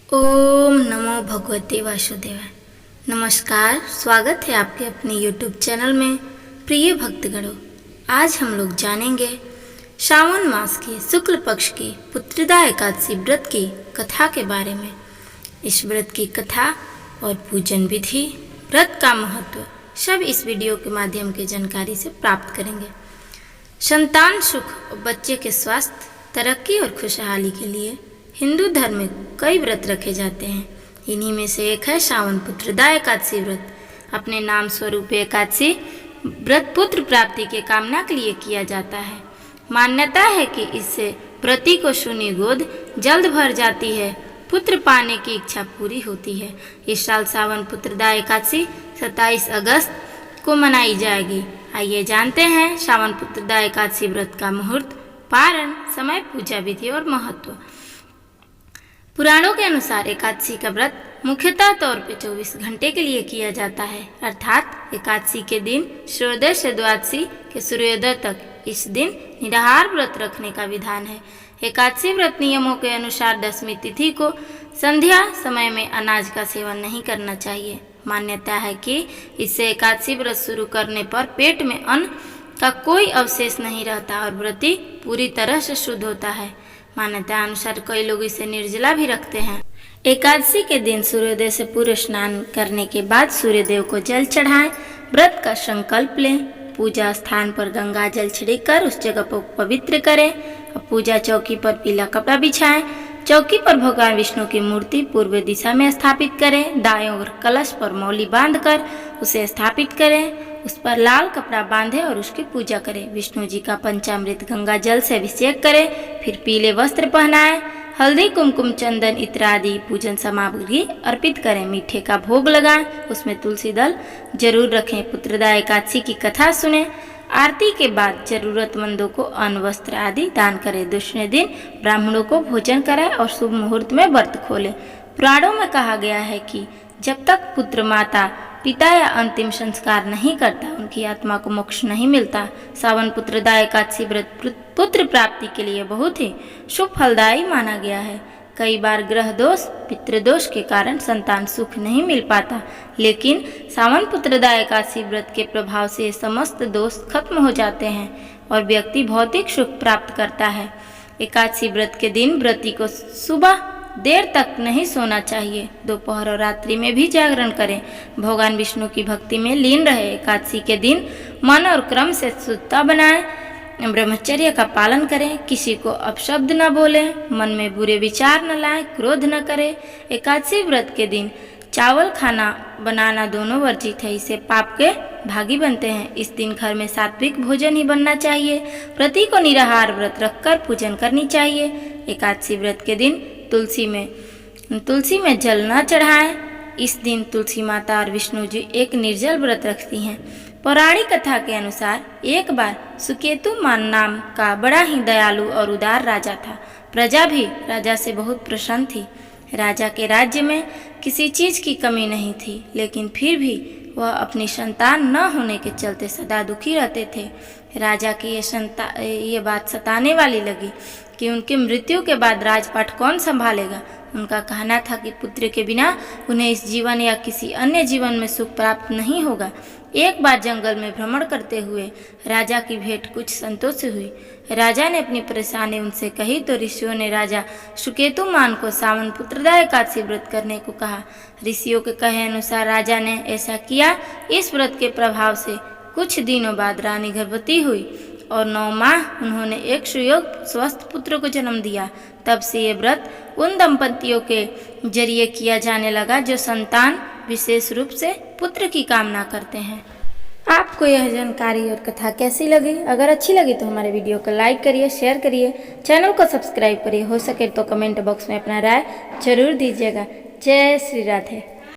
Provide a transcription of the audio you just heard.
ओम नमो भगवते वासुदेवाय। नमस्कार, स्वागत है आपके अपने YouTube चैनल में। प्रिय भक्तगणों, आज हम लोग जानेंगे श्रावण मास के शुक्ल पक्ष की पुत्रदा एकादशी व्रत की कथा के बारे में। इस व्रत की कथा और पूजन विधि, व्रत का महत्व सब इस वीडियो के माध्यम की जानकारी से प्राप्त करेंगे। संतान सुख और बच्चे के स्वास्थ्य, तरक्की और खुशहाली के लिए हिंदू धर्म में कई व्रत रखे जाते हैं। इन्हीं में से एक है श्रावण पुत्रदा एकादशी व्रत। अपने नाम स्वरूप एकादशी व्रत पुत्र प्राप्ति के कामना के लिए किया जाता है। मान्यता है कि इससे व्रती को सुनी गोद जल्द भर जाती है, पुत्र पाने की इच्छा पूरी होती है। इस साल श्रावण पुत्रदा एकादशी 27 अगस्त को मनाई जाएगी। आइए जानते हैं श्रावण पुत्रदा एकादशी व्रत का मुहूर्त, पारण, समय, पूजा विधि और महत्व। पुराणों के अनुसार एकादशी का व्रत मुख्यतः तौर पे 24 घंटे के लिए किया जाता है, अर्थात एकादशी के दिन सूर्योदय से द्वादशी के सूर्योदय तक इस दिन निराहार व्रत रखने का विधान है। एकादशी व्रत नियमों के अनुसार 10वीं तिथि को संध्या समय में अनाज का सेवन नहीं करना चाहिए। मान्यता है कि इससे एकादशी व्रत शुरू करने पर पेट में अन्न का कोई अवशेष नहीं रहता और व्रती पूरी तरह से शुद्ध होता है। मान्यता अनुसार कई लोग इसे निर्जला भी रखते हैं। एकादशी के दिन सूर्योदय से पूर्व स्नान करने के बाद सूर्यदेव को जल चढ़ाएं, व्रत का संकल्प लें, पूजा स्थान पर गंगा जल छिड़ककर उस जगह को पवित्र करें। अब पूजा चौकी पर पीला कपड़ा बिछाएं, चौकी पर भगवान विष्णु की मूर्ति पूर्व दिशा में स्थापित करें, दाएं ओर कलश पर मौली बांधकर उसे स्थापित करें, उस पर लाल कपड़ा बांधे और उसकी पूजा करें। विष्णु जी का पंचामृत गंगा जल से अभिषेक करें, फिर पीले वस्त्र पहनाएं, हल्दी, कुमकुम, चंदन इत्यादि पूजन सामग्री अर्पित करें, मीठे का भोग लगाएं, उसमें तुलसी दल जरूर रखें। पुत्रदा एकादशी की कथा सुने, आरती के बाद जरूरतमंदों को अन्न, वस्त्र आदि दान करें। दूसरे दिन ब्राह्मणों को भोजन कराएं और शुभ मुहूर्त में व्रत खोलें। पुराणों में कहा गया है कि जब तक पुत्र माता पिता या अंतिम संस्कार नहीं करता, उनकी आत्मा को मोक्ष नहीं मिलता। श्रावण पुत्रदा एकादशी व्रत पुत्र प्राप्ति के लिए बहुत ही शुभ फलदायी माना गया है। कई बार ग्रह दोष, पितृदोष के कारण संतान सुख नहीं मिल पाता, लेकिन श्रावण पुत्रदा एकादशी व्रत के प्रभाव से समस्त दोष खत्म हो जाते हैं और व्यक्ति भौतिक सुख प्राप्त करता है। एकादशी व्रत के दिन व्रती को सुबह देर तक नहीं सोना चाहिए, दोपहर और रात्रि में भी जागरण करें, भगवान विष्णु की भक्ति में लीन रहे। एकादशी के दिन मन और क्रम से शुद्धता बनाएं, ब्रह्मचर्य का पालन करें, किसी को अपशब्द न बोलें, मन में बुरे विचार न लाएं, क्रोध न करें। एकादशी व्रत के दिन चावल खाना बनाना दोनों वर्जित है, इससे पाप के भागी बनते हैं। इस दिन घर में सात्विक भोजन ही बनना चाहिए। व्रती को निराहार व्रत रखकर पूजन करनी चाहिए। एकादशी व्रत के दिन तुलसी में जल न चढ़ाएं। इस दिन तुलसी माता और विष्णु जी एक निर्जल व्रत रखती हैं। पौराणिक कथा के अनुसार एक बार सुकेतु मान नाम का बड़ा ही दयालु और उदार राजा था। प्रजा भी राजा से बहुत प्रसन्न थी। राजा के राज्य में किसी चीज की कमी नहीं थी, लेकिन फिर भी वह अपनी संतान न होने के चलते सदा दुखी रहते थे। राजा की ये बात सताने वाली लगी कि उनकी मृत्यु के बाद राजपाट कौन संभालेगा। उनका कहना था कि पुत्र के बिना उन्हें इस जीवन या किसी अन्य जीवन में सुख प्राप्त नहीं होगा। एक बार जंगल में भ्रमण करते हुए राजा की भेंट कुछ संतों से हुई। राजा ने अपनी परेशानी उनसे कही तो ऋषियों ने राजा सुकेतु मान को श्रावण पुत्रदा एकादशी व्रत करने को कहा। ऋषियों के कहे अनुसार राजा ने ऐसा किया। इस व्रत के प्रभाव से कुछ दिनों बाद रानी गर्भवती हुई और 9 माह उन्होंने एक सुयोग स्वस्थ पुत्र को जन्म दिया। तब से ये व्रत उन दंपतियों के जरिए किया जाने लगा जो संतान, विशेष रूप से पुत्र की कामना करते हैं। आपको यह जानकारी और कथा कैसी लगी? अगर अच्छी लगी तो हमारे वीडियो को लाइक करिए, शेयर करिए, चैनल को सब्सक्राइब करिए। हो सके तो कमेंट बॉक्स में अपना राय जरूर दीजिएगा। जय श्री राधे।